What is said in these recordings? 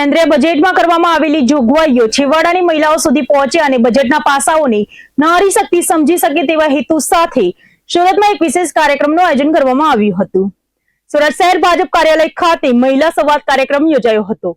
કેન્દ્રીય બજેટમાં કરવામાં આવેલી જોગવાઈઓ છેવાડાની મહિલાઓ સુધી પહોંચે અને બજેટના પાસાઓને નારી શક્તિ સમજી શકે તેવા હેતુ સાથે સુરતમાં એક વિશેષ કાર્યક્રમનું આયોજન કરવામાં આવ્યું હતું। સુરત શહેર ભાજપ કાર્યાલય ખાતે મહિલા સંવાદ કાર્યક્રમ યોજાયો હતો,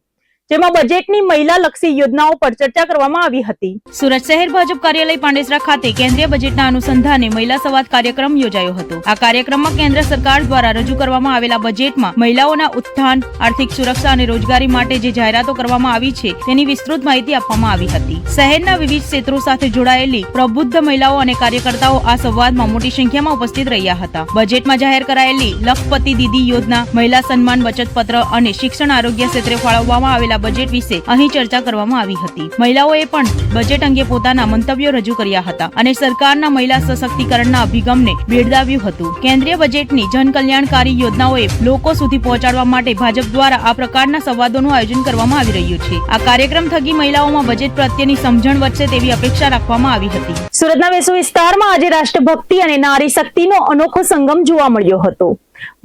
જેમાં બજેટની મહિલા લક્ષી યોજનાઓ પર ચર્ચા કરવામાં આવી હતી। સુરત શહેર ભાજપ કાર્યાલય પાંડેસરા ખાતે કેન્દ્રીય બજેટના અનુસંધાને મહિલા સંવાદ કાર્યક્રમ યોજાયો હતો। આ કાર્યક્રમમાં કેન્દ્ર સરકાર દ્વારા રજૂ કરવામાં આવેલા બજેટમાં મહિલાઓના ઉત્થાન, આર્થિક સુરક્ષા અને રોજગારી માટે જે જાહેરાતો કરવામાં આવી છે તેની વિસ્તૃત માહિતી આપવામાં આવી હતી। શહેરના વિવિધ ક્ષેત્રો સાથે જોડાયેલી પ્રબુદ્ધ મહિલાઓ અને કાર્યકર્તાઓ આ સંવાદમાં મોટી સંખ્યામાં ઉપસ્થિત રહ્યા હતા। બજેટમાં જાહેર કરાયેલી લખપતિ દીદી યોજના, મહિલા સન્માન બચત પત્ર અને શિક્ષણ આરોગ્ય ક્ષેત્રે ફાળવવામાં આવેલા બજેટ વિશે અહીં ચર્ચા કરવામાં આવી હતી। મહિલાઓએ પણ બજેટ અંગે પોતાના મંતવ્યો રજૂ કર્યા હતા અને સરકારના મહિલા સશક્તિકરણના અભિગમને બિરદાવ્યું હતું। કેન્દ્રીય બજેટની જનકલ્યાણકારી યોજનાઓએ લોકો સુધી પહોંચાડવા માટે ભાજપ દ્વારા આ પ્રકારના સંવાદોનું આયોજન કરવામાં આવી રહ્યું છે। આ કાર્યક્રમ થકી મહિલાઓમાં બજેટ પ્રત્યેની સમજણ વધશે તેવી અપેક્ષા રાખવામાં આવી હતી। સુરતના વેસુ વિસ્તારમાં આજે રાષ્ટ્રભક્તિ અને નારી શક્તિનો અનોખો સંગમ જોવા મળ્યો હતો।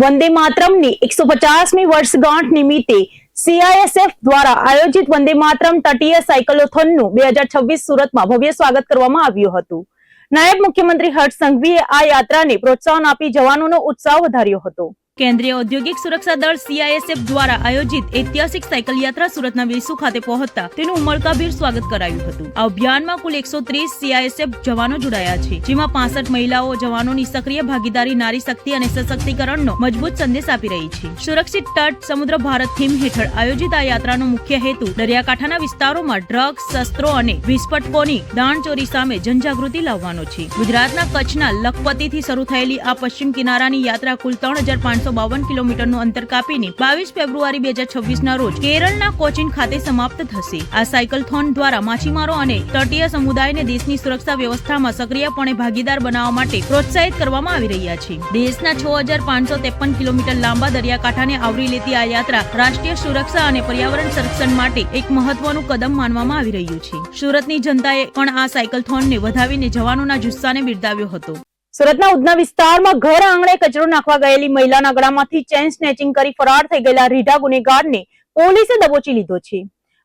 વંદે માતરમની 150મી વર્ષગાંઠ નિમિત્તે CISF દ્વારા આયોજિત વંદે માતરમ તટીય સાયકલોથોનનું 2026 સુરતમાં ભવ્ય સ્વાગત કરવામાં આવ્યું હતું। નાયબ મુખ્યમંત્રી હર્ષ સંઘવીએ આ યાત્રાને પ્રોત્સાહન આપી જવાનોનો ઉત્સાહ વધાર્યો હતો। કેન્દ્રીય ઔદ્યોગિક સુરક્ષા દળ CISF દ્વારા આયોજિત ઐતિહાસિક સાયકલ યાત્રા સુરતના વેસુ ખાતે પહોંચતા તેનું ઉમળકાભેર સ્વાગત કરાયું હતું। આ અભિયાનમાં કુલ 130 CISF જવાનો જોડાયા છે, જેમાં 65 મહિલાઓ જવાનોની સક્રિય ભાગીદારી નારી શક્તિ અને સશક્તિકરણનો મજબૂત સંદેશ આપી રહી છે। સુરક્ષિત તટ સમુદ્ર ભારત થીમ હેઠળ આયોજિત આ યાત્રાનો મુખ્ય હેતુ દરિયાકાંઠાના વિસ્તારોમાં ડ્રગ્સ, શસ્ત્રો અને વિસ્ફોટકોની દાણચોરી સામે જનજાગૃતિ લાવવાનો છે। ગુજરાતના કચ્છના લખપતિથી શરૂ થયેલી આ પશ્ચિમ કિનારાની યાત્રા કુલ 3552 કિલોમીટરનું અંતર કાપીને 22 ફેબ્રુઆરી 2026 ના રોજ કેરળના કોચીન ખાતે સમાપ્ત થશે। આ સાયકલથોન દ્વારા માછીમારો અને તટીય સમુદાયને દેશની સુરક્ષા વ્યવસ્થામાં સક્રિયપણે ભાગીદાર બનાવવા માટે પ્રોત્સાહિત કરવામાં આવી રહ્યા છે। દેશના 6553 કિલોમીટર લાંબા દરિયાકાંઠાને આવરી લેતી આ યાત્રા રાષ્ટ્રીય સુરક્ષા અને પર્યાવરણ સંરક્ષણ માટે એક મહત્વનું કદમ માનવામાં આવી રહ્યું છે। સુરતની જનતાએ પણ આ સાયકલથોનને વધાવીને જવાનોના જુસ્સાને બિરદાવ્યો હતો। સુરતના ઉધના વિસ્તારમાં ઘર આંગણે કચરો નાખવા ગયેલી મહિલાના ગળામાંથી ચેઇન સ્નેચિંગ કરી ફરાર થઈ ગયેલા રીઢા ગુનેગારને પોલીસે દબોચી લીધો છે।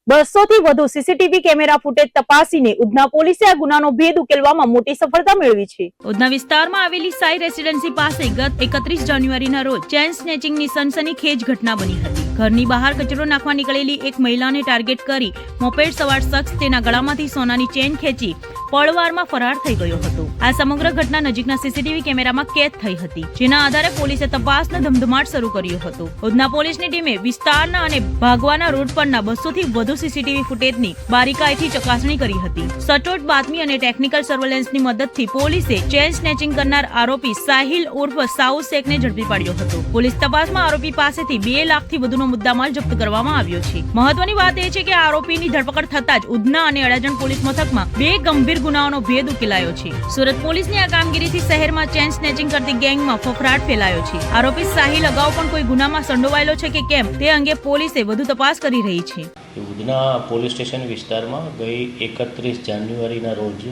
200 થી વધુ CCTV કેમેરા ફૂટેજ તપાસીને ઉધના પોલીસે આ ગુનાનો ભેદ ઉકેલવામાં મોટી સફળતા મેળવી છે। ઉધના વિસ્તારમાં આવેલી સાઈ રેસિડેન્સી પાસે ગત 31 જાન્યુઆરીના રોજ ચેઇન સ્નેચિંગની સનસનીખેજ ઘટના બની હતી। ઘરની બહાર કચરો નાખવા નીકળેલી એક મહિલાને ટાર્ગેટ કરી મોપેડ સવાર શખ્સ તેના ગળામાંથી સોનાની ચેઇન ખેંચી પળવારમાં ફરાર થઈ ગયો હતો। આ સમગ્ર ઘટના નજીકના CCTV કેમેરામાં કેદ થઈ હતી, જેના આધારે પોલીસે તપાસનો ધમધમાટ શરૂ કર્યો હતો। ઉધના પોલીસની ટીમે વિસ્તારના અને ભાગવાના રોડ પરના 200 થી વધુ CCTV ફૂટેજની બારીકાઈથી ચકાસણી કરી હતી। સચોટ બાતમી અને ટેકનિકલ સર્વેલન્સની મદદથી પોલીસે ચેઇન સ્નેચિંગ કરનાર આરોપી સાહિલ ઉર્ફ સાઉ શેખને ઝડપી પાડ્યો હતો। પોલીસ તપાસમાં આરોપી પાસેથી 2 લાખથી વધુનો મુદ્દામાલ જપ્ત કરવામાં આવ્યો છે। મહત્વની વાત એ છે કે આરોપીની ધરપકડ થતાં જ ઉધના અને અડાજણ પોલીસ મથકમાં 2 ગંભીર ગુનાઓનો ભેદ ઉકેલાયો છે। સુરત પોલીસની આ કામગીરીથી શહેરમાં ચેઇન સ્નેચિંગ કરતી ગેંગમાં ફફડાટ ફેલાયો છે। આરોપી સાહિલ અગાઉ પણ કોઈ ગુનામાં સંડોવાયેલો છે કે કેમ તે અંગે પોલીસે વધુ તપાસ કરી રહી છે। ઉધના પોલીસ સ્ટેશન વિસ્તારમાં ગઈ 31 જાન્યુઆરીના રોજ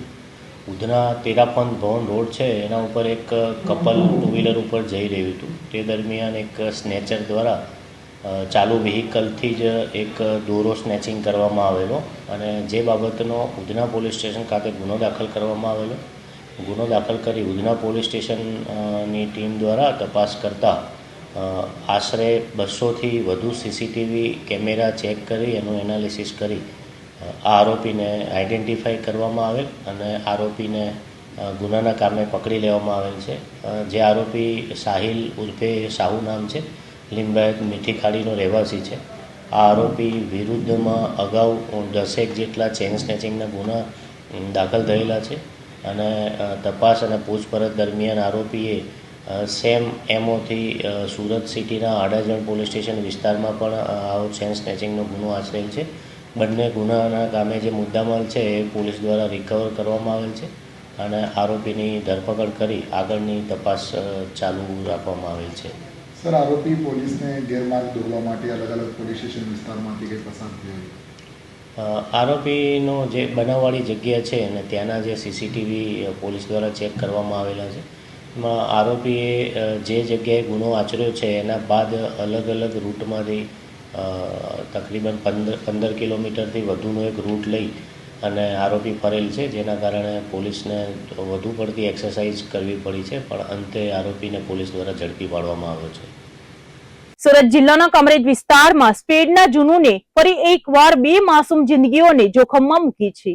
ઉધના તેરાપંથ ભવન રોડ છે એના ઉપર એક કપલ 2 વ્હીલર ઉપર જઈ રહ્યું હતું। તે દરમિયાન એક સ્નેચર દ્વારા ચાલુ વ્હીકલથી જ એક દોરો સ્નેચિંગ કરવામાં આવેલો અને જે બાબતનો ઉધના પોલીસ સ્ટેશન ખાતે ગુનો દાખલ કરવામાં આવેલો। ગુનો દાખલ કરી ઉધના પોલીસ સ્ટેશનની ટીમ દ્વારા તપાસ કરતા આશરે 200થી વધુ CCTV કેમેરા ચેક કરી એનું એનાલિસિસ કરી આ આરોપીને આઈડેન્ટિફાઈ કરવામાં આવેલ અને આરોપીને ગુનાના કામે પકડી લેવામાં આવેલ છે। જે આરોપી સાહિલ ઉર્ફે સાહુ નામ છે, લીંબાયત મીઠી ખાડીનો રહેવાસી છે। આ આરોપી વિરુદ્ધમાં અગાઉ 10 જેટલા ચેઇન સ્નેચિંગના ગુના દાખલ થયેલા છે અને તપાસ અને પૂછપરછ દરમિયાન આરોપીએ સેમ એમઓથી સુરત સિટીના અડાજણ પોલીસ સ્ટેશન વિસ્તારમાં પણ આવો ચેઇન સ્નેચિંગનો ગુનો આચરેલ છે। બંને ગુનાના કામે જે મુદ્દામાલ છે એ પોલીસ દ્વારા રિકવર કરવામાં આવેલ છે અને આરોપીની ધરપકડ કરી આગળની તપાસ ચાલુ રાખવામાં આવેલ છે। સર, આરોપી પોલીસને ગેરમાર્ગ દોરવા માટે અલગ અલગ પોલીસ સ્ટેશન વિસ્તારમાંથી કંઈ પસાર થયો? આરોપીનો જે બનાવવાળી જગ્યા છે અને ત્યાંના જે CCTV પોલીસ દ્વારા ચેક કરવામાં આવેલા છે એમાં આરોપીએ જે જગ્યાએ ગુનો આચર્યો છે એના બાદ અલગ અલગ રૂટમાંથી તકરીબન 15 કિલોમીટરથી વધુનો એક રૂટ લઈ અને આરોપી ફરેલ છે, જેના કારણે પોલીસને વધુ પડતી એક્સરસાઇઝ કરવી પડી છે, પણ અંતે આરોપીને પોલીસ દ્વારા ઝડપી પાડવામાં આવ્યો છે. સુરત જિલ્લાના કામરેજ વિસ્તારમાં સ્પીડના જુનૂને ફરી એકવાર 2 માસૂમ જિંદગીઓને જોખમમાં મૂકી છે.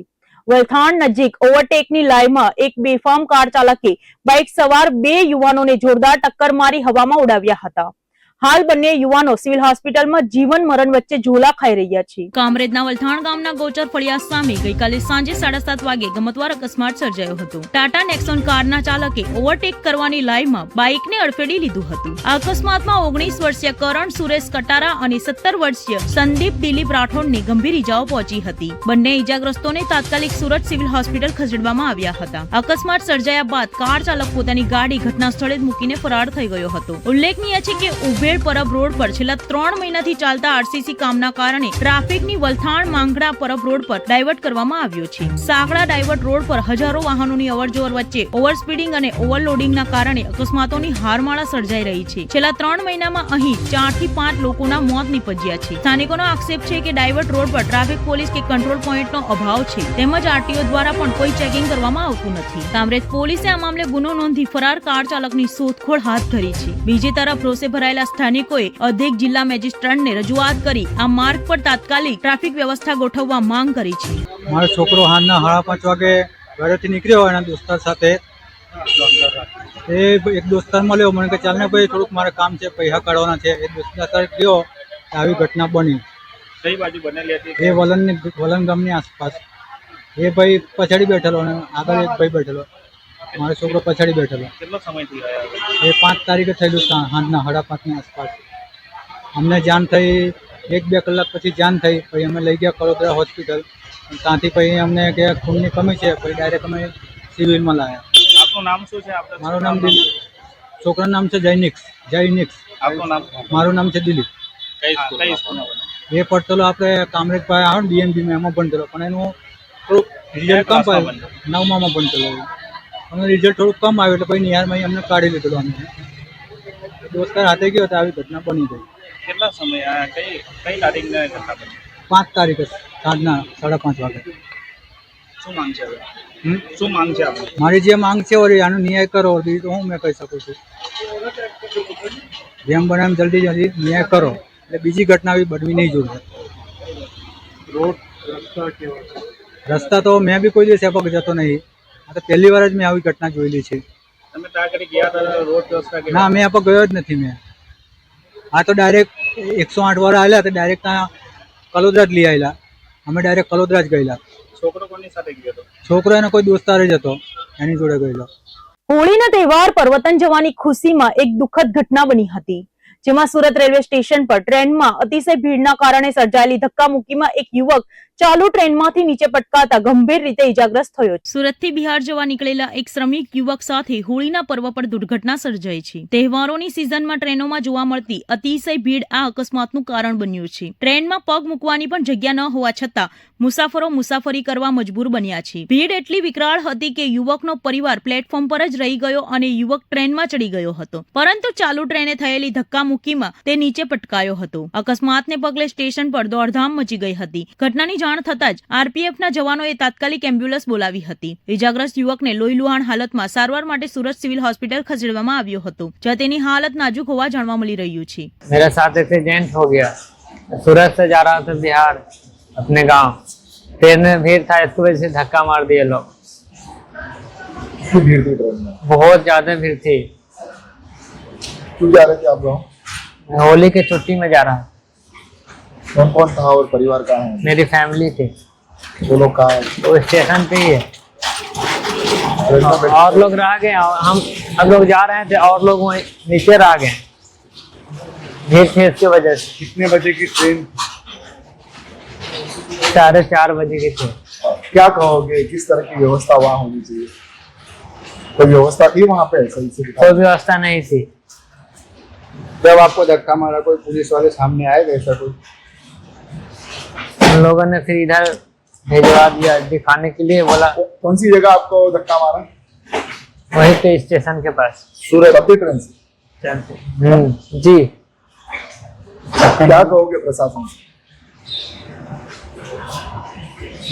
વલથાણ નજીક ઓવરટેકની લાઈનમાં એક બેફામ કાર ચાલકે બાઇક સવાર 2 યુવાનોને જોરદાર ટક્કર મારી હવામાં ઉડાવ્યા હતા. હાલ બંને યુવાનો સિવિલ હોસ્પિટલમાં જીવન મરણ વચ્ચે ઝોલા ખાઈ રહ્યા છે. કામરેજના વલથાણ ગામના ગોચર ફળિયા સામે ગઈકાલે સાંજે 7:30 વાગે ગમતવાર અકસ્માત સર્જાયો હતો. ટાટા નેક્સોન કારના ચાલકે ઓવરટેક કરવાની લાઈનમાં બાઇકને અડફેટી લીધું હતું. આ અકસ્માતમાં 19 વર્ષીય કરણ સુરેશ કટારા અને 17 વર્ષીય સંદીપ દિલીપ રાઠોડને ગંભીર ઇજાઓ પહોંચી હતી. બંને ઇજાગ્રસ્તોને તાત્કાલિક સુરત સિવિલ હોસ્પિટલ ખસેડવામાં આવ્યા હતા. અકસ્માત સર્જાયા બાદ કાર ચાલક પોતાની ગાડી ઘટના સ્થળે જ મૂકીને ફરાર થઈ ગયો હતો. ઉલ્લેખનીય છે કે પરબ રોડ પર છેલ્લા 3 મહિનાથી ચાલતા આરસીસી કામના કારણે ટ્રાફિકની વલથાણ માંગડા પરબ રોડ પર ડાયવર્ટ કરવામાં આવ્યો છે. સાગડા ડાયવર્ટ રોડ પર હજારો વાહનોની અવરજવર વચ્ચે ઓવરસ્પીડિંગ અને ઓવરલોડિંગના કારણે અકસ્માતોની હારમાળા સર્જાઈ રહી છે. છેલ્લા 3 મહિનામાં અહીં 4 થી 5 લોકોના મોત નીપજ્યા છે. સ્થાનિકોનો આક્ષેપ છે કે ડાયવર્ટ રોડ પર ટ્રાફિક પોલીસ કે કંટ્રોલ પોઈન્ટનો અભાવ છે, તેમજ આરટીઓ દ્વારા પણ કોઈ ચેકિંગ કરવામાં આવતું નથી. કામરેજ પોલીસે આ મામલે ગુનો નોંધી ફરાર કાર ચાલકની શોધખોળ હાથ ધરી છે. બીજી તરફ રોષે ભરાયેલા સ્થાનિકોએ અધિક જિલ્લા મેજિસ્ટ્રેટને રજૂઆત કરી આ માર્ગ પર તાત્કાલિક ટ્રાફિક વ્યવસ્થા ગોઠવવા માંગ કરી છે. મારો છોકરો હાલના 5:30 વાગે ઘરેથી નીકળ્યો એના દોસ્તાર સાથે. એ એક દોસ્તાર મળ્યો, મને કે ચાલ ને ભાઈ થોડુંક મારે કામ છે, પૈસા કાઢવાના છે. એ દોસ્તાર ગયો, આવી ઘટના બની. કઈ બાજુ બનેલી હતી? એ વલણ ગામની આસપાસ. એ ભાઈ પછાડી બેઠેલો અને આગળ એક ભાઈ બેઠેલો. મારો છોકરો પછાડી બેઠેલો. કેટલો સમયથી રહ્યા? એ 5 તારીખે થયેલું સાંજના 5:30 આસપાસ. અમને જાણ થઈ 1-2 કલાક પછી જાણ થઈ. પછી અમે લઈ ગયા કલોદરા હોસ્પિટલ. ત્યાંથી પછી અમને કે ખૂનની કમી છે, પછી ડાયરેક્ટ અમે સિવિલમાં લાવ્યા. આપનું નામ શું છે? મારું નામ દિલીપ. છોકરાનું નામ છે જયનિક્સ. આપનું નામ? મારું નામ છે દિલીપ. કઈ સ્કૂલમાં? એ પડતેલો આપણે કામરેજ પાસે આવે ને DMB એમાં ભણતેલો, પણ એનું થોડુંક રિઝલ્ટ કમ આવ્યું. 9માં ભણતેલો. અમને રિઝલ્ટ થોડુંક કમ આવ્યું એટલે પછી નિહારમાં અમને કાઢી લીધેલો. અમને દોસ્તાર હાથે ગયો તો આવી ઘટના બની ગઈ. કેટલા સમય? કઈ તારીખને ઘટના બની? 5 તારીખે સાંજના 5:30 વાગે. શું માંગ છે હવે? શું માંગ છે આપણે? મારી જે માંગ છે આનો ન્યાય કરો, બીજું હું મેં કહી શકું છું. જેમ બને એમ જલ્દી ન્યાય કરો એટલે બીજી ઘટના આવી બનવી નહીં જોઈએ. રસ્તા તો મેં બી કોઈ દિવસ એપક જતો નહીં. આ તો પહેલી વાર જ મેં આવી ઘટના જોયેલી છે. તમે ત્યાં કરી ગયા હતા રોડ વ્યવસ્થા? ના, મેં એપક ગયો જ નથી. મેં આ તો ડાયરેક્ટ 108 વાળા આવેલા તો ડાયરેક્ટ ત્યાં કલોદરા જ લઈ આવેલા. અમે ડાયરેક્ટ કલોદરા જ ગયેલા. છોકરો કોની સાથે ગયો હતો? છોકરો એનો કોઈ દોસ્તાર જ હતો, એની જોડે ગયેલો. હોળીના તહેવાર પર વતન જવાની ખુશીમાં એક દુઃખદ ઘટના બની હતી, જેમાં સુરત રેલવે સ્ટેશન પર ટ્રેનમાં અતિશય ભીડના કારણે સર્જાયેલી ધક્કામુક્કીમાં એક યુવક ચાલુ ટ્રેનમાંથી નીચે પટકાતા ગંભીર રીતે ઇજાગ્રસ્ત થયો. સુરતથી બિહાર જવા નીકળેલા એક શ્રમિક યુવક સાથે હોળીના પર્વ પર દુર્ઘટના સર્જાઈ છે. તહેવારોની સિઝનમાં ટ્રેનોમાં જોવા મળતી અતિશય ભીડ આ અકસ્માતનું કારણ બન્યું છે. ટ્રેનમાં પગ મૂકવાની પણ જગ્યા ન હોવા છતાં મુસાફરો મુસાફરી કરવા મજબૂર બન્યા છે. ભીડ એટલી વિકરાળ હતી કે યુવકનો પરિવાર પ્લેટફોર્મ પર જ રહી ગયો અને યુવક ટ્રેનમાં ચડી ગયો હતો, પરંતુ ચાલુ ટ્રેને થયેલી ધક્કામુક્કીમાં તે નીચે પટકાયો હતો. અકસ્માતને પગલે સ્ટેશન પર દોડધામ મચી ગઈ હતી. ઘટનાની જાણ થતાં જ આરપીએફના જવાનોએ તાત્કાલિક એમ્બ્યુલન્સ બોલાવી હતી. ઇજાગ્રસ્ત યુવકને લોહીલુહાણ હાલતમાં સારવાર માટે સુરત સિવિલ હોસ્પિટલ ખસેડવામાં આવ્યો હતો, જ્યાં તેની હાલત નાજુક હોવા જાણવા મળી રહ્યું છે. मेरे साथ एक्सीडेंट हो गया. सूरत से जा रहा था बिहार अपने गांव. ट्रेन में भीड़ था, इसकी वजह से धक्का मार दिए लोग. भीड़ थी ट्रेन में? बहुत ज्यादा भीड़ थी. क्यों जा रहे थे आप गाँव? मैं होली की छुट्टी में जा रहा. कौन कौन था और परिवार कहाँ है? मेरी फैमिली थी. वो लोग कहाँ है? वो स्टेशन पे ही है. ट्रेन में बैठे? और लोग रह गए. हम लोग जा रहे थे और लोग वहीं नीचे रह गए. भीड़ थी इसकी वजह से. कितने बजे की ट्रेन? 4:30 बजे की थी. क्या कहोगे, किस तरह की व्यवस्था वहाँ होनी चाहिए? कोई व्यवस्था थी वहाँ पे सही से? कोई व्यवस्था नहीं थी. जब आपको धक्का मारा कोई पुलिस वाले सामने आए थे ऐसा कोई? उन लोगों ने फिर इधर भिजवा दिया दिखाने के लिए. बोला कौन सी जगह आपको धक्का मारा? वहीं पे स्टेशन के पास. सूरत अपनी ट्रेन से? जी. क्या कहोगे प्रशासन से?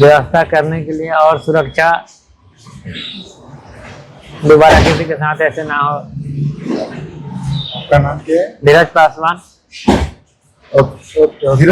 व्यवस्था करने के लिए और सुरक्षा, दोबारा किसी के साथ ऐसे ना हो। आपका नाम क्या है? धीरज पासवान। ओके,